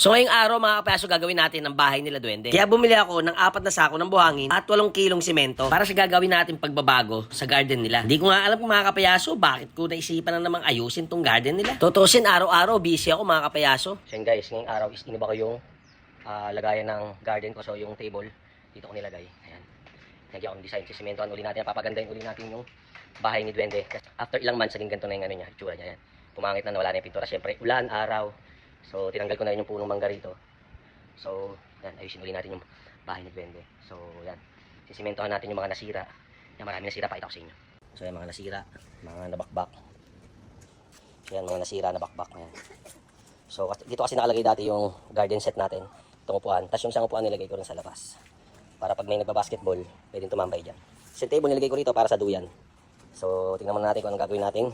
So ngayong araw mga kapayaso gagawin natin ang bahay nila Duwende. Kaya bumili ako ng 4 na sako ng buhangin at 8 kilong simento para sa gagawin natin pagbabago sa garden nila. Hindi ko nga alam mga kapayaso bakit ko naisipan na namang ayusin tong garden nila. Tutusin araw-araw busy ako mga kapayaso. So yun guys, ngayong araw is iniba ko yung lagayan ng garden ko. So yung table dito ko nilagay. Ayan. Nagyan ko ng design. Simentohan uli natin. Papagandahin uli natin yung bahay ni Duwende. After ilang months, naging ganito na yung ano niya, itsura niya. Ayan. Pumangit na, nawala na yung pintura. Siyempre, ulan, araw. So, tinanggal ko na rin yung punong mangga rito. So, yan, ayusin uli natin yung bahay ni Duwende. So, yan. Sisimentohan natin yung mga nasira. Yan, marami nasira, pakita ko sa inyo. So, yan, mga nasira, mga nabakbak. So, yan, mga nasira, nabakbak. Ayan. So, dito kasi nakalagay dati yung garden set natin. Itong upuan. Tapos yung isang upuan nilagay ko rin sa labas. Para pag may nagbabasketball, pwedeng tumambay dyan. Sa table nilagay ko rito para sa duyan. So, tingnan muna natin kung anong gagawin nating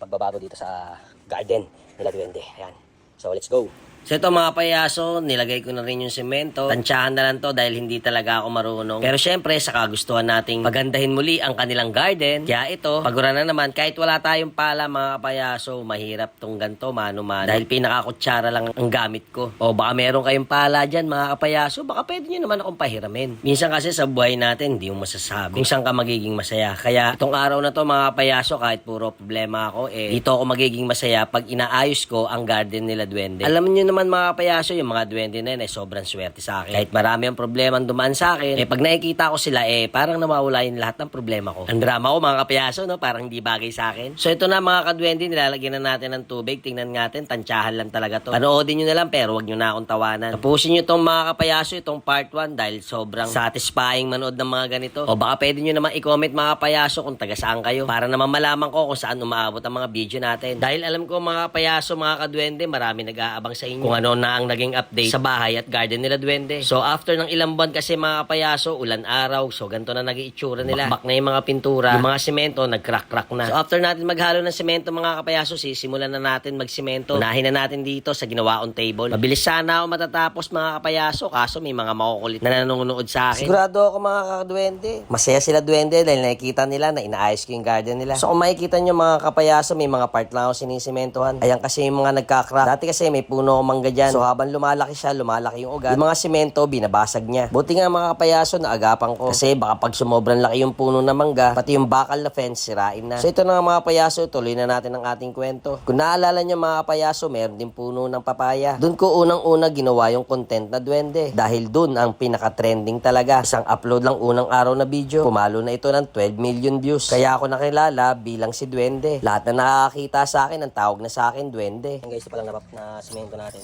pagbabago dito sa garden nila Duwende. Ayan. So, let's go. So ito mga payaso, nilagay ko na rin yung semento. Tansyahan na lang to dahil hindi talaga ako marunong. Pero syempre, sa kagustuhan nating pagandahin muli ang kanilang garden. Kaya ito, pagura na naman, kahit wala tayong pala mga payaso, mahirap tong ganito, mano-mano. Dahil pinakakutsara lang ang gamit ko. O baka meron kayong pala dyan mga kapayaso, baka pwede nyo naman akong pahiramin. Minsan kasi sa buhay natin, hindi mo masasabi kung saan ka magiging masaya. Kaya itong araw na to mga payaso, kahit puro problema ako, dito ako magiging masaya pag inaayos ko ang garden nila Duwende. Alam niyo naman mga payaso, yung mga Duwende na yun sobrang swerte sa akin. Kahit marami ang problema dumaan sa akin, pag nakikita ko sila, parang nawawala yung lahat ng problema ko. Ang drama ko mga kapayaso, no? Parang hindi bagay sa akin. So ito na mga ka-Duwende, nilalagyan na natin ng tubig. Tingnan natin, tansyahan lang talaga to. Panoodin nyo na lang, pero wag nyo na akong tawanan. Tapusin nyo itong mga kapayaso, itong part 1, dahil sobrang satisfying manood ng mga ganito. O baka pwede nyo naman i-comment mga kapayaso kung taga saan kayo, para naman malaman ko kung saan umaabot ang mga video natin. Dahil alam ko mga kapayaso, mga ka-Duwende, marami nag-aabang sa inyo kung ano na ang naging update sa bahay at garden nila Duwende. So after ng ilang buwan kasi mga kapayaso, ulan araw, so ganito na naging itsura nila. Bakbak na yung mga pintura, yung mga semento nagcrack-crack na. So after natin maghalo ng semento mga kapayaso, sisimulan na natin magsemento. Unahin na natin dito sa ginawaong table. Mabilis sana ako matatapos mga kapayaso, kaso may mga makukulit na nanonood sa akin. Sigurado ako mga ka-Duwende, masaya sila Duwende dahil nakikita nila na inaayos ko yung garden nila. So kung makikita nyo mga kapayaso, may mga part lang ako sinisimentohan. Ayan kasi yung mga nagka-crack. Dati kasi may puno akong mangga dyan. So habang lumalaki siya, lumalaki yung ugat. Yung mga semento, binabasag niya. Buti nga mga kapayaso na agapan ko. Kasi baka pag sumobrang laki yung puno ng mangga, pati yung bakal na fence, sirain na. So ito na mga kapayaso, tuloy na natin ang ating kwento. Kung naalala nyo mga kapayaso, meron din puno ng papaya. Doon ko unang-una ginawa yung content na Duwende. Dahil doon ang pinaka-trending talaga. Isang upload lang unang araw na video. Pumalo na ito ng 12 million views. Kaya ako nakilala bilang si Duwende. Lahat na nakakita sa akin, ang tawag na sa akin, Duwende. Guys, ito palang na semento natin.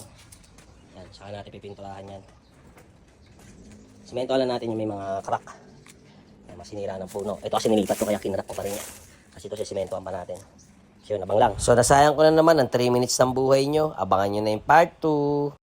Yan, saka natin pipinturahan yan. Semento lang natin yung may mga crack. Yan, masinira ng puno. Ito kasi nilipat ko kaya kinrap ko pa rin yan. Kasi ito sisementohan pa natin. So yun, abang lang. So nasayang ko na naman ang 3 minutes ng buhay nyo. Abangan nyo na yung part 2.